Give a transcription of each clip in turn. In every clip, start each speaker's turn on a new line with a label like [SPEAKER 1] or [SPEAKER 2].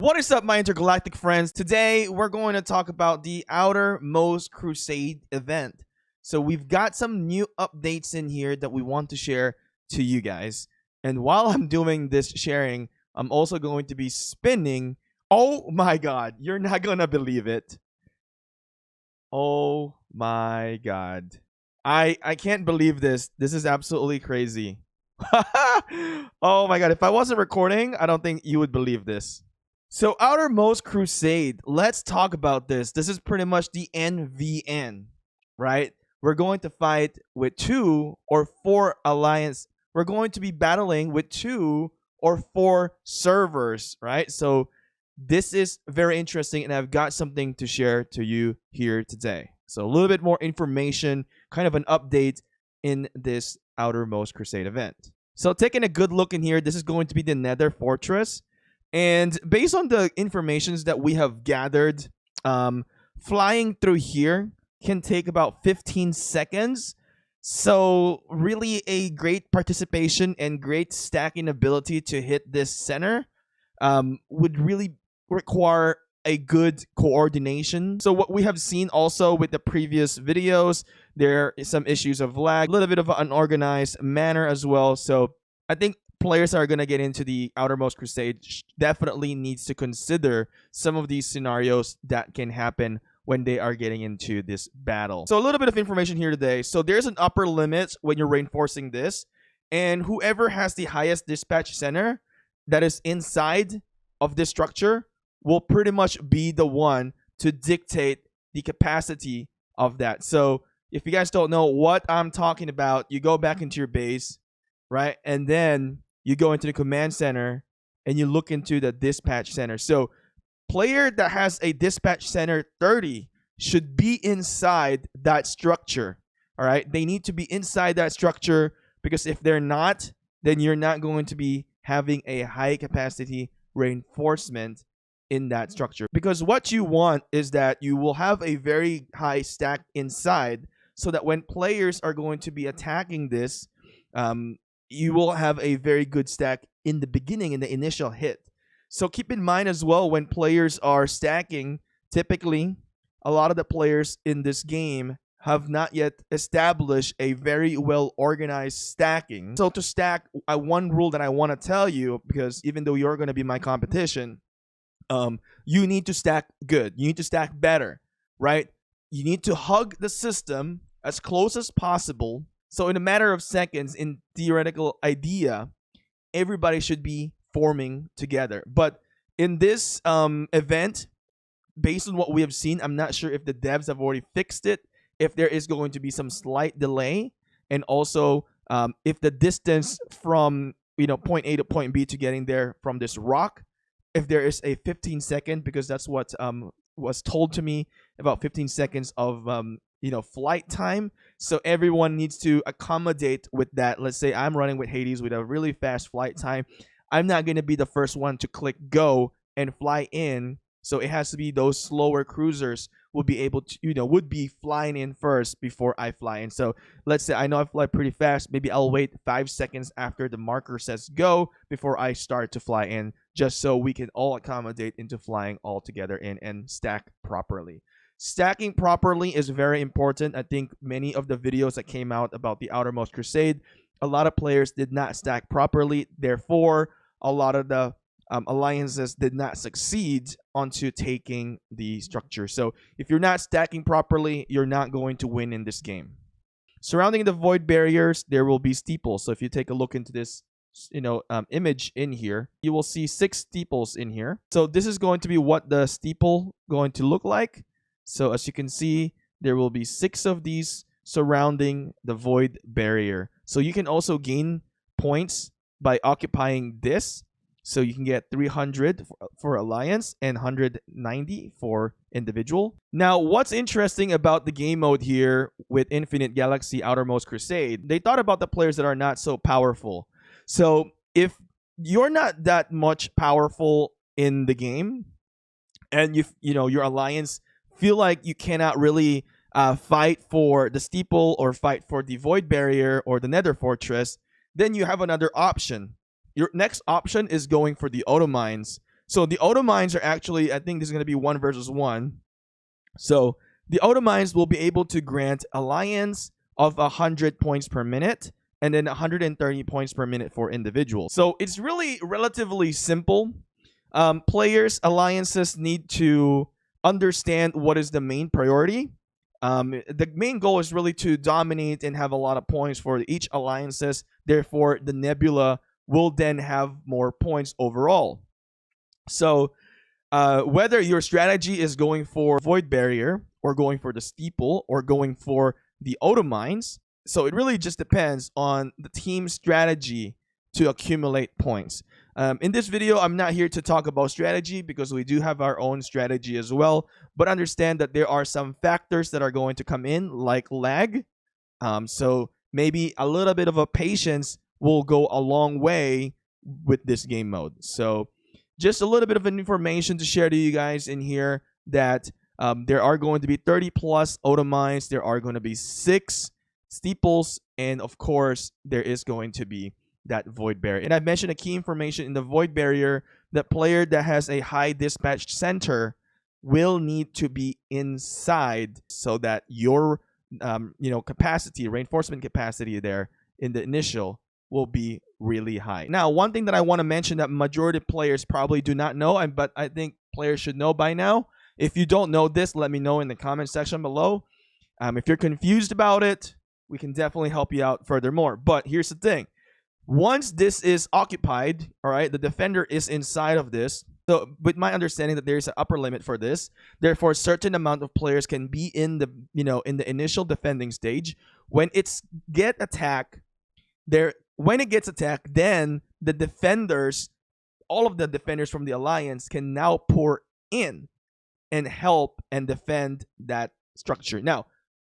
[SPEAKER 1] What is up, my intergalactic friends? Today, we're going to talk about the Outermost Crusade event. So we've got some new updates in here that we want to share to you guys. And while I'm doing this sharing, I'm also going to be spinning. Oh my god, you're not going to believe it. Oh my god. I can't believe this. This is absolutely crazy. Oh my god, if I wasn't recording, I don't think you would believe this. So Outermost Crusade, let's talk about this. This is pretty much the NVN, right? We're going to fight with 2 or 4 alliance. We're going to be battling with 2 or 4 servers, right? So this is very interesting, and I've got something to share to you here today. So a little bit more information, kind of an update in this Outermost Crusade event. So taking a good look in here, this is going to be the Nether Fortress. And based on the informations that we have gathered, flying through here can take about 15 seconds. So really a great participation and great stacking ability to hit this center would really require a good coordination. So what we have seen also with the previous videos, there is some issues of lag, a little bit of an unorganized manner as well. So I think players that are going to get into the Outermost Crusade definitely needs to consider some of these scenarios that can happen when they are getting into this battle. So a little bit of information here today. So there's an upper limit when you're reinforcing this, and whoever has the highest dispatch center that is inside of this structure will pretty much be the one to dictate the capacity of that. So if you guys don't know what I'm talking about, you go back into your base, right? And then you go into the command center and you look into the dispatch center. So player that has a dispatch center 30 should be inside that structure. All right. They need to be inside that structure, because if they're not, then you're not going to be having a high capacity reinforcement in that structure. Because what you want is that you will have a very high stack inside, so that when players are going to be attacking this, you will have a very good stack in the beginning, in the initial hit. So keep in mind as well, when players are stacking, typically a lot of the players in this game have not yet established a very well organized stacking. So to stack, one rule that I want to tell you, because even though you're going to be my competition, you need to stack good. You need to stack better, right? You need to hug the system as close as possible. So in a matter of seconds, in theoretical idea, everybody should be forming together. But in this event, based on what we have seen, I'm not sure if the devs have already fixed it, if there is going to be some slight delay, and also if the distance from point A to point B to getting there from this rock, if there is a 15-second, because that's what was told to me, about 15 seconds of flight time. So everyone needs to accommodate with that. Let's say I'm running with Hades with a really fast flight time. I'm not going to be the first one to click go and fly in. So it has to be those slower cruisers would be able to, would be flying in first before I fly in. So let's say I know I fly pretty fast. Maybe I'll wait 5 seconds after the marker says go before I start to fly in, just so we can all accommodate into flying all together in and stack properly. Stacking properly is very important. I think many of the videos that came out about the Outermost Crusade, a lot of players did not stack properly. Therefore, a lot of the alliances did not succeed onto taking the structure. So if you're not stacking properly, you're not going to win in this game. Surrounding the void barriers, there will be steeples. So if you take a look into this image in here, you will see 6 steeples in here. So this is going to be what the steeple going to look like. So as you can see, there will be 6 of these surrounding the void barrier. So you can also gain points by occupying this. So you can get 300 for alliance and 190 for individual. Now, what's interesting about the game mode here with Infinite Galaxy Outermost Crusade, they thought about the players that are not so powerful. So if you're not that much powerful in the game, and your alliance feel like you cannot really fight for the steeple or fight for the void barrier or the Nether Fortress, then you have another option. Your next option is going for the auto mines. So the auto mines are actually, I think this is going to be 1 versus 1. So the auto mines will be able to grant alliance of 100 points per minute and then 130 points per minute for individuals. So it's really relatively simple. Players, alliances need to understand what is the main priority. The main goal is really to dominate and have a lot of points for each alliances. Therefore, the nebula will then have more points overall. So whether your strategy is going for void barrier or going for the steeple or going for the auto mines, so it really just depends on the team's strategy to accumulate points. In this video, I'm not here to talk about strategy because we do have our own strategy as well, but understand that there are some factors that are going to come in, like lag. So maybe a little bit of a patience will go a long way with this game mode. So just a little bit of information to share to you guys in here that there are going to be 30 plus auto mines, there are going to be 6 steeples, and of course there is going to be that void barrier. And I've mentioned a key information in the void barrier: the player that has a high dispatch center will need to be inside so that your capacity, reinforcement capacity there in the initial will be really high. Now, one thing that I want to mention that majority of players probably do not know, but I think players should know by now. If you don't know this, let me know in the comment section below. If you're confused about it, we can definitely help you out furthermore. But here's the thing. Once this is occupied, all right, the defender is inside of this. So with my understanding that there's an upper limit for this, therefore a certain amount of players can be in the, in the initial defending stage. When it's when it gets attacked, then the defenders, all of the defenders from the alliance can now pour in and help and defend that structure. Now,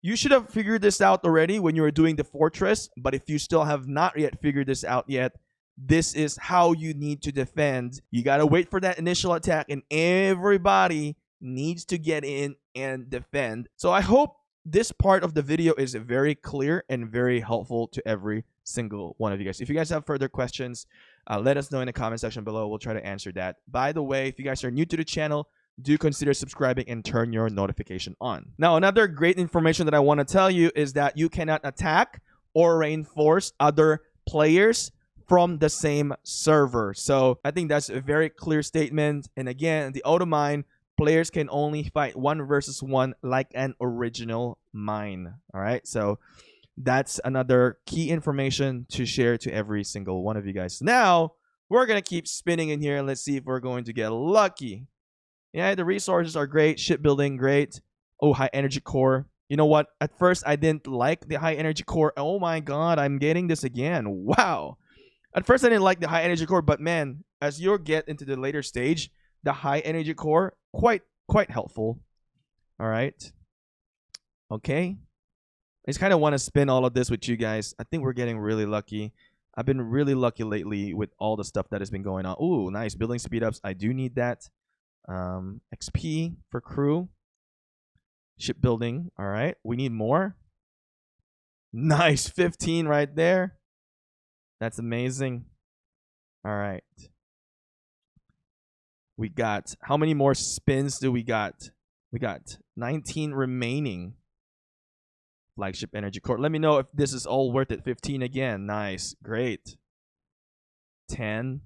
[SPEAKER 1] you should have figured this out already when you were doing the fortress, but if you still have not yet figured this out yet, this is how you need to defend. You got to wait for that initial attack, and everybody needs to get in and defend. So I hope this part of the video is very clear and very helpful to every single one of you guys. If you guys have further questions, let us know in the comment section below. We'll try to answer that. By the way, if you guys are new to the channel, do consider subscribing and turn your notification on. Now, another great information that I want to tell you is that you cannot attack or reinforce other players from the same server. So I think that's a very clear statement. And again, the auto mine, players can only fight 1 versus 1 like an original mine. All right, so that's another key information to share to every single one of you guys. Now, we're going to keep spinning in here and let's see if we're going to get lucky. Yeah, the resources are great. Shipbuilding, great. Oh, high energy core. You know what? At first, I didn't like the high energy core. Oh my god, I'm getting this again. Wow. At first, I didn't like the high energy core, but man, as you get into the later stage, the high energy core, quite helpful. All right. Okay. I just kind of want to spin all of this with you guys. I think we're getting really lucky. I've been really lucky lately with all the stuff that has been going on. Ooh, nice. Building speed ups. I do need that. XP for crew. Shipbuilding. All right. We need more. Nice. 15 right there. That's amazing. All right. We got, how many more spins do we got? We got 19 remaining. Flagship energy core. Let me know if this is all worth it. 15 again. Nice. Great. 10.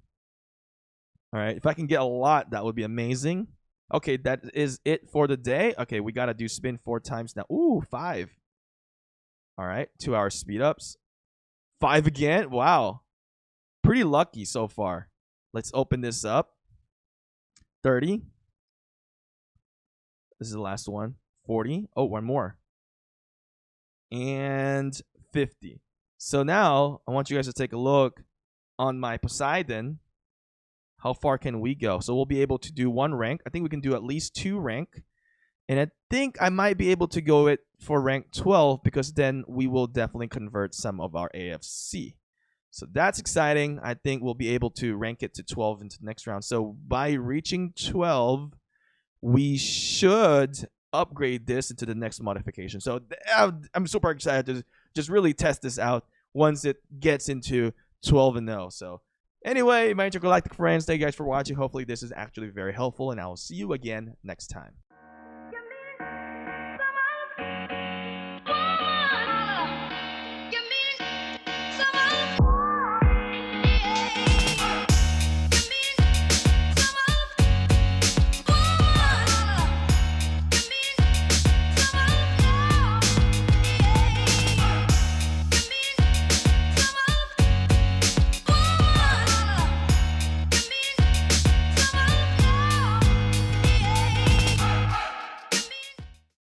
[SPEAKER 1] All right. If I can get a lot, that would be amazing. Okay, that is it for the day. Okay, we got to do spin 4 times now. Ooh, 5. All right. 2 hour speed ups. 5 again. Wow. Pretty lucky so far. Let's open this up. 30. This is the last one. 40. Oh, one more. And 50. So now I want you guys to take a look on my Poseidon. How far can we go? So we'll be able to do 1 rank. I think we can do at least 2 rank. And I think I might be able to go it for rank 12 because then we will definitely convert some of our AFC. So that's exciting. I think we'll be able to rank it to 12 into the next round. So by reaching 12, we should upgrade this into the next modification. So I'm super excited to just really test this out once it gets into 12 and 0. So Anyway, my intergalactic friends, thank you guys for watching. Hopefully this is actually very helpful, and I will see you again next time.